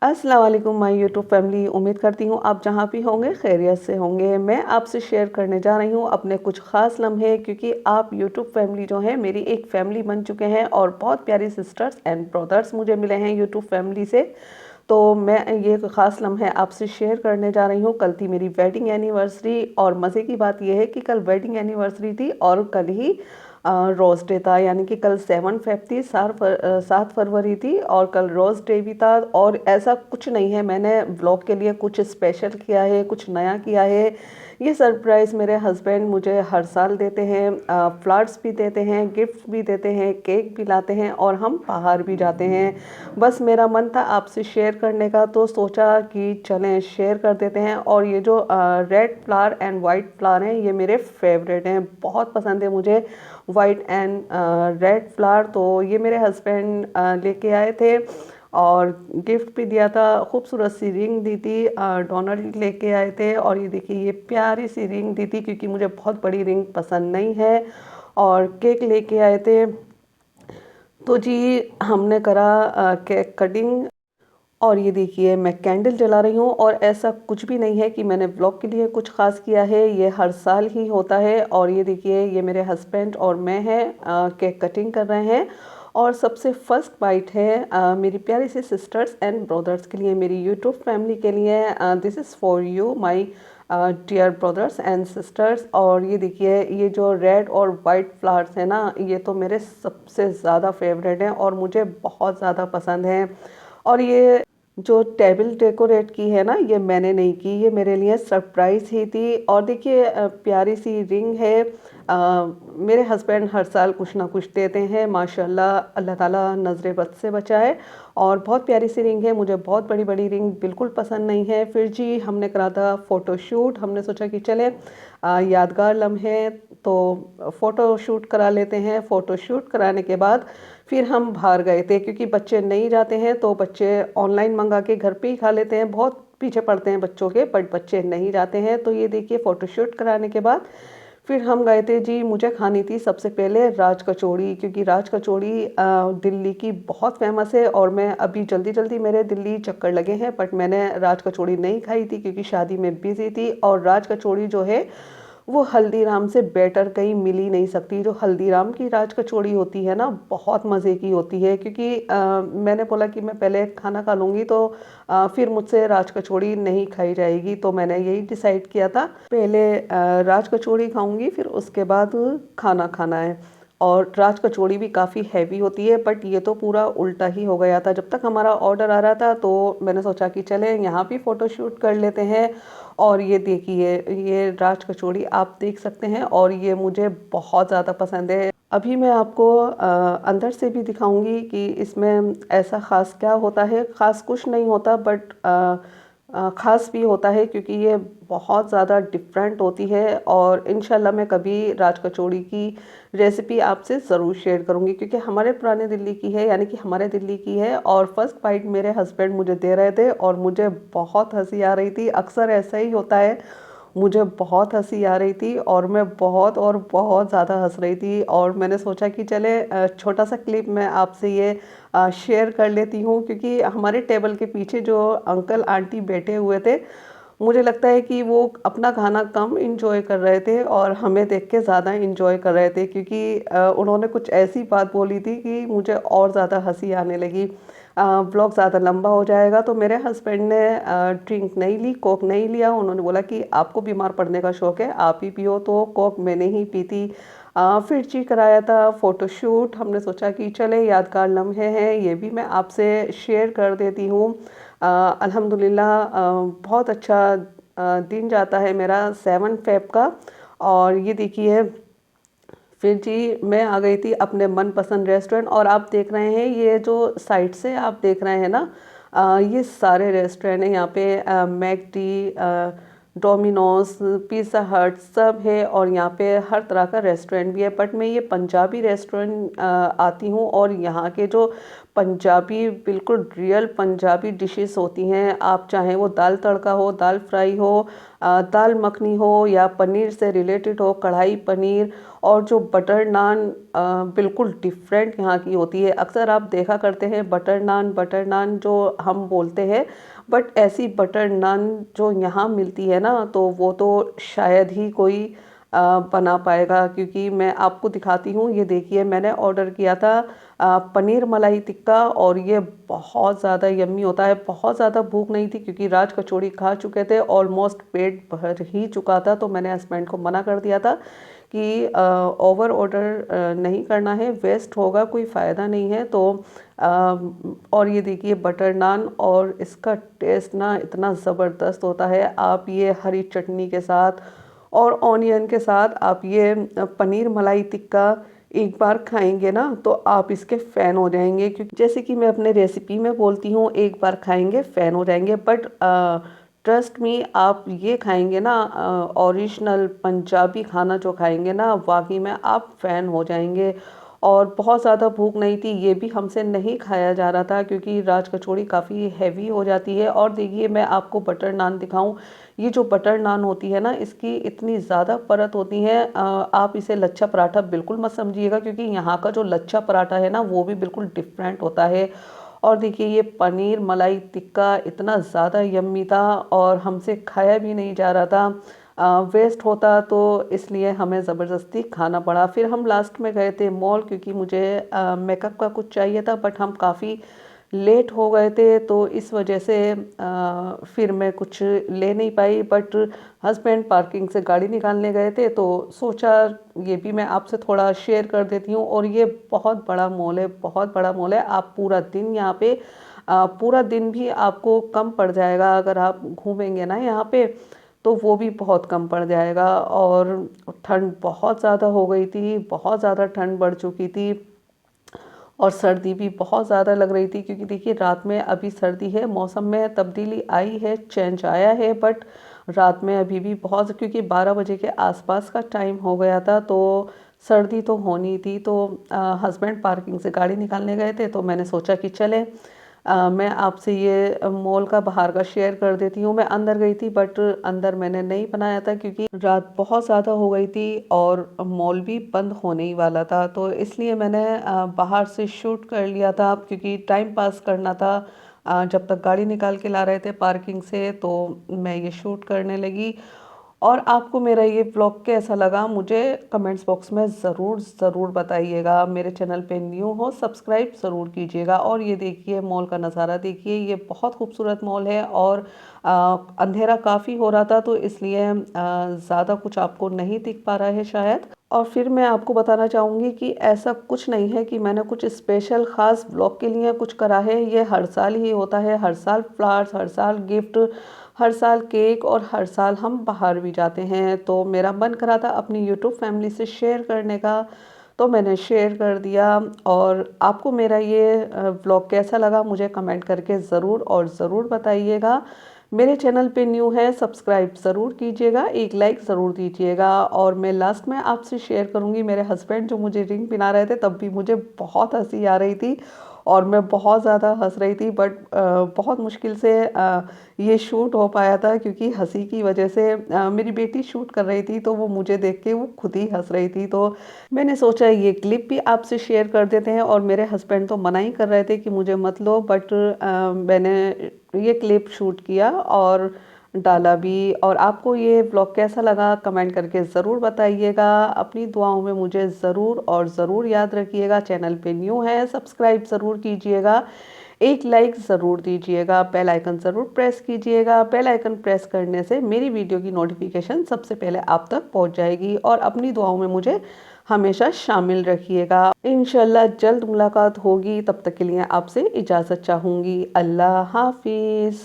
अस्सलाम वालेकुम my YouTube family. उम्मीद करती हूँ आप जहाँ भी होंगे खैरियत से होंगे। मैं आपसे शेयर करने जा रही हूँ अपने कुछ ख़ास लम्हे, क्योंकि आप यूट्यूब फैमिली जो है मेरी एक फैमिली बन चुके हैं और बहुत प्यारी सिस्टर्स एंड ब्रदर्स मुझे मिले हैं यूट्यूब फैमिली से। तो मैं ये ख़ास लम्हे आपसे शेयर करने जा रही हूँ। कल थी मेरी वेडिंग एनिवर्सरी और मज़े की बात यह है कि कल वेडिंग एनिवर्सरी थी और कल ही रोज़ डे था, यानी कि कल 7 फेब थी, 7 फरवरी थी और कल रोज़ डे भी था। और ऐसा कुछ नहीं है मैंने व्लॉग के लिए कुछ स्पेशल किया है, कुछ नया किया है। ये सरप्राइज़ मेरे हस्बैंड मुझे हर साल देते हैं, फ्लावर्स भी देते हैं, गिफ्ट भी देते हैं, केक भी लाते हैं और हम बाहर भी जाते हैं। बस मेरा मन था आपसे शेयर करने का, तो सोचा कि चलें शेयर कर देते हैं। और ये जो red flower and white flower हैं ये मेरे फेवरेट हैं, बहुत पसंद है मुझे वाइट एंड रेड फ्लावर। तो ये मेरे हस्बैंड लेके आए थे और गिफ्ट भी दिया था। खूबसूरत सी रिंग दी थी, डोनर लेके आए थे। और ये देखिए ये प्यारी सी रिंग दी थी, क्योंकि मुझे बहुत बड़ी रिंग पसंद नहीं है। और केक लेके आए थे। तो जी हमने करा केक कटिंग। और ये देखिए मैं कैंडल जला रही हूँ और ऐसा कुछ भी नहीं है कि मैंने ब्लॉग के लिए कुछ ख़ास किया है, ये हर साल ही होता है। और ये देखिए ये मेरे हस्बैंड और मैं हैं, केक कटिंग कर रहे हैं। और सबसे फर्स्ट बाइट है मेरी प्यारी सी सिस्टर्स एंड ब्रदर्स के लिए, मेरी यूट्यूब फैमिली के लिए। This is for you my dear brothers and sisters. और ये देखिए ये जो रेड और वाइट फ्लावर्स हैं ना, ये तो मेरे सबसे ज़्यादा फेवरेट हैं और मुझे बहुत ज़्यादा पसंद हैं। और ये जो टेबल डेकोरेट की है ना, ये मैंने नहीं की, ये मेरे लिए सरप्राइज़ ही थी। और देखिए प्यारी सी रिंग है। मेरे हस्बैंड हर साल कुछ ना कुछ देते हैं माशाल्लाह, अल्लाह ताला नज़र बद से बचाए। और बहुत प्यारी सी रिंग है, मुझे बहुत बड़ी बड़ी रिंग बिल्कुल पसंद नहीं है। फिर जी हमने करा था फ़ोटोशूट, हमने सोचा कि चले यादगार लम्हे तो फ़ोटो शूट करा लेते हैं। फ़ोटो शूट कराने के बाद फिर हम बाहर गए थे, क्योंकि बच्चे नहीं जाते हैं तो बच्चे ऑनलाइन मंगा के घर पे ही खा लेते हैं। बहुत पीछे पड़ते हैं बच्चों के, बट बच्चे नहीं जाते हैं। तो ये देखिए फ़ोटोशूट कराने के बाद फिर हम गए थे जी, मुझे खानी थी सबसे पहले राज कचौड़ी, क्योंकि राज कचौड़ी दिल्ली की बहुत फेमस है। और मैं अभी जल्दी जल्दी मेरे दिल्ली चक्कर लगे हैं, बट मैंने राज कचौड़ी नहीं खाई थी क्योंकि शादी में बिज़ी थी। और राज कचौड़ी जो है वो हल्दीराम से बेटर कहीं मिल ही नहीं सकती। जो हल्दीराम की राज कचौड़ी होती है ना, बहुत मज़े की होती है। क्योंकि मैंने बोला कि मैं पहले खाना खा लूँगी तो फिर मुझसे राज कचौड़ी नहीं खाई जाएगी। तो मैंने यही डिसाइड किया था, पहले राज कचौड़ी खाऊंगी फिर उसके बाद खाना खाना है। और राज कचौड़ी भी काफ़ी हैवी होती है, बट ये तो पूरा उल्टा ही हो गया था। जब तक हमारा ऑर्डर आ रहा था तो मैंने सोचा कि चले यहाँ भी फ़ोटो शूट कर लेते हैं। और ये देखिए ये राज कचौड़ी आप देख सकते हैं और ये मुझे बहुत ज़्यादा पसंद है। अभी मैं आपको अंदर से भी दिखाऊंगी कि इसमें ऐसा ख़ास क्या होता है। ख़ास कुछ नहीं होता, बट ख़ास भी होता है, क्योंकि ये बहुत ज़्यादा डिफरेंट होती है। और इंशाल्लाह मैं कभी राज कचौड़ी की रेसिपी आपसे ज़रूर शेयर करूंगी, क्योंकि हमारे पुराने दिल्ली की है, यानी कि हमारे दिल्ली की है। और फर्स्ट बाइट मेरे हस्बैंड मुझे दे रहे थे और मुझे बहुत हंसी आ रही थी। अक्सर ऐसा ही होता है, मुझे बहुत हंसी आ रही थी और मैं बहुत और बहुत ज़्यादा हंस रही थी। और मैंने सोचा कि चले छोटा सा क्लिप मैं आपसे ये शेयर कर लेती हूँ, क्योंकि हमारे टेबल के पीछे जो अंकल आंटी बैठे हुए थे, मुझे लगता है कि वो अपना खाना कम इंजॉय कर रहे थे और हमें देख के ज़्यादा इंजॉय कर रहे थे, क्योंकि उन्होंने कुछ ऐसी बात बोली थी कि मुझे और ज़्यादा हंसी आने लगी। व्लॉग ज़्यादा लंबा हो जाएगा। तो मेरे हस्बैंड ने ड्रिंक नहीं ली, कोक नहीं लिया। उन्होंने बोला कि आपको बीमार पड़ने का शौक़ है, आप ही पियो, तो कोक मैंने ही पी थी। फिर जी कराया था फ़ोटोशूट। हमने सोचा कि चले यादगार लम्हे हैं, ये भी मैं आपसे शेयर कर देती हूँ। अल्हम्दुलिल्लाह बहुत अच्छा दिन जाता है मेरा 7 फेब का। और ये देखिए फिर जी मैं आ गई थी अपने मनपसंद रेस्टोरेंट। और आप देख रहे हैं ये जो साइड से आप देख रहे हैं ना, ये सारे रेस्टोरेंट हैं यहाँ पे। मैकडी, डोमिनोज, पिज़्ज़ा हट सब है। और यहाँ पे हर तरह का रेस्टोरेंट भी है, बट मैं ये पंजाबी रेस्टोरेंट आती हूँ और यहाँ के जो पंजाबी बिल्कुल रियल पंजाबी डिशेस होती हैं। आप चाहें वो दाल तड़का हो, दाल फ्राई हो, दाल मखनी हो या पनीर से रिलेटेड हो, कढ़ाई पनीर। और जो बटर नान बिल्कुल डिफरेंट यहाँ की होती है। अक्सर आप देखा करते हैं बटर नान जो हम बोलते हैं, बट ऐसी बटर नान जो यहाँ मिलती है ना, तो वो तो शायद ही कोई बना पाएगा। क्योंकि मैं आपको दिखाती हूँ, ये देखिए मैंने ऑर्डर किया था पनीर मलाई टिक्का, और ये बहुत ज़्यादा यम्मी होता है। बहुत ज़्यादा भूख नहीं थी क्योंकि राज कचौड़ी खा चुके थे, ऑलमोस्ट पेट भर ही चुका था। तो मैंने हस्बैंड को मना कर दिया था कि ओवर ऑर्डर नहीं करना है, वेस्ट होगा, कोई फ़ायदा नहीं है। तो और ये देखिए बटर नान, और इसका टेस्ट ना इतना ज़बरदस्त होता है। आप ये हरी चटनी के साथ और ऑनियन के साथ आप ये पनीर मलाई टिक्का एक बार खाएंगे ना, तो आप इसके फ़ैन हो जाएंगे। क्योंकि जैसे कि मैं अपने रेसिपी में बोलती हूँ, एक बार खाएंगे फ़ैन हो जाएंगे। बट ट्रस्ट मी, आप ये खाएंगे ना, ओरिजिनल पंजाबी खाना जो खाएंगे ना, वाकई में आप फ़ैन हो जाएंगे। और बहुत ज़्यादा भूख नहीं थी, ये भी हमसे नहीं खाया जा रहा था क्योंकि राज कचौड़ी काफ़ी हैवी हो जाती है। और देखिए मैं आपको बटर नान दिखाऊं, ये जो बटर नान होती है ना, इसकी इतनी ज़्यादा परत होती है। आप इसे लच्छा पराठा बिल्कुल मत समझिएगा, क्योंकि यहाँ का जो लच्छा पराठा है ना, वो भी बिल्कुल डिफरेंट होता है। और देखिए ये पनीर मलाई टिक्का इतना ज़्यादा यम्मी था, और हमसे खाया भी नहीं जा रहा था, वेस्ट होता, तो इसलिए हमें ज़बरदस्ती खाना पड़ा। फिर हम लास्ट में गए थे मॉल, क्योंकि मुझे मेकअप का कुछ चाहिए था, बट हम काफ़ी लेट हो गए थे, तो इस वजह से फिर मैं कुछ ले नहीं पाई। बट हस्बैंड पार्किंग से गाड़ी निकालने गए थे, तो सोचा ये भी मैं आपसे थोड़ा शेयर कर देती हूँ। और ये बहुत बड़ा मॉल है, बहुत बड़ा मॉल है। आप पूरा दिन यहाँ पे पूरा दिन भी आपको कम पड़ जाएगा अगर आप घूमेंगे ना यहाँ पे, तो वो भी बहुत कम पड़ जाएगा। और ठंड बहुत ज़्यादा हो गई थी, बहुत ज़्यादा ठंड बढ़ चुकी थी, और सर्दी भी बहुत ज़्यादा लग रही थी। क्योंकि देखिए रात में अभी सर्दी है, मौसम में तब्दीली आई है, चेंज आया है, बट रात में अभी भी बहुत, क्योंकि 12 बजे के आसपास का टाइम हो गया था, तो सर्दी तो होनी थी। तो हस्बैंड पार्किंग से गाड़ी निकालने गए थे, तो मैंने सोचा कि चले मैं आपसे ये मॉल का बाहर का शेयर कर देती हूँ। मैं अंदर गई थी, बट अंदर मैंने नहीं बनाया था क्योंकि रात बहुत ज़्यादा हो गई थी और मॉल भी बंद होने ही वाला था। तो इसलिए मैंने बाहर से शूट कर लिया था, क्योंकि टाइम पास करना था। जब तक गाड़ी निकाल के ला रहे थे पार्किंग से, तो मैं ये शूट करने लगी। और आपको मेरा ये व्लॉग कैसा लगा, मुझे कमेंट्स बॉक्स में ज़रूर ज़रूर बताइएगा। मेरे चैनल पे न्यू हो, सब्सक्राइब ज़रूर कीजिएगा। और ये देखिए मॉल का नज़ारा देखिए, ये बहुत खूबसूरत मॉल है। और अंधेरा काफ़ी हो रहा था, तो इसलिए ज़्यादा कुछ आपको नहीं दिख पा रहा है शायद। और फिर मैं आपको बताना चाहूँगी कि ऐसा कुछ नहीं है कि मैंने कुछ स्पेशल ख़ास ब्लॉग के लिए कुछ करा है। ये हर साल ही होता है, हर साल फ्लावर्स, हर साल गिफ्ट, हर साल केक, और हर साल हम बाहर भी जाते हैं। तो मेरा मन करा था अपनी यूट्यूब फैमिली से शेयर करने का, तो मैंने शेयर कर दिया। और आपको मेरा ये व्लॉग कैसा लगा, मुझे कमेंट करके ज़रूर और ज़रूर बताइएगा। मेरे चैनल पे न्यू है, सब्सक्राइब ज़रूर कीजिएगा, एक लाइक ज़रूर दीजिएगा। और मैं लास्ट में आपसे शेयर करूँगी, मेरे हस्बैंड जो मुझे रिंग पिला रहे थे, तब भी मुझे बहुत हंसी आ रही थी और मैं बहुत ज़्यादा हंस रही थी। बट बहुत मुश्किल से ये शूट हो पाया था, क्योंकि हंसी की वजह से मेरी बेटी शूट कर रही थी, तो वो मुझे देख के वो खुद ही हंस रही थी। तो मैंने सोचा ये क्लिप भी आपसे शेयर कर देते हैं। और मेरे हस्बैंड तो मना ही कर रहे थे कि मुझे मत लो, बट मैंने ये क्लिप शूट किया और डाला भी। और आपको ये व्लॉग कैसा लगा कमेंट करके ज़रूर बताइएगा। अपनी दुआओं में मुझे ज़रूर और ज़रूर याद रखिएगा। चैनल पे न्यू है, सब्सक्राइब ज़रूर कीजिएगा, एक लाइक ज़रूर दीजिएगा, बेल आइकन ज़रूर प्रेस कीजिएगा। बेल आइकन प्रेस करने से मेरी वीडियो की नोटिफिकेशन सबसे पहले आप तक पहुंच जाएगी। और अपनी दुआओं में मुझे हमेशा शामिल रखिएगा। इंशाल्लाह जल्द मुलाकात होगी, तब तक के लिए आपसे इजाज़त चाहूँगी। अल्लाह हाफिज़।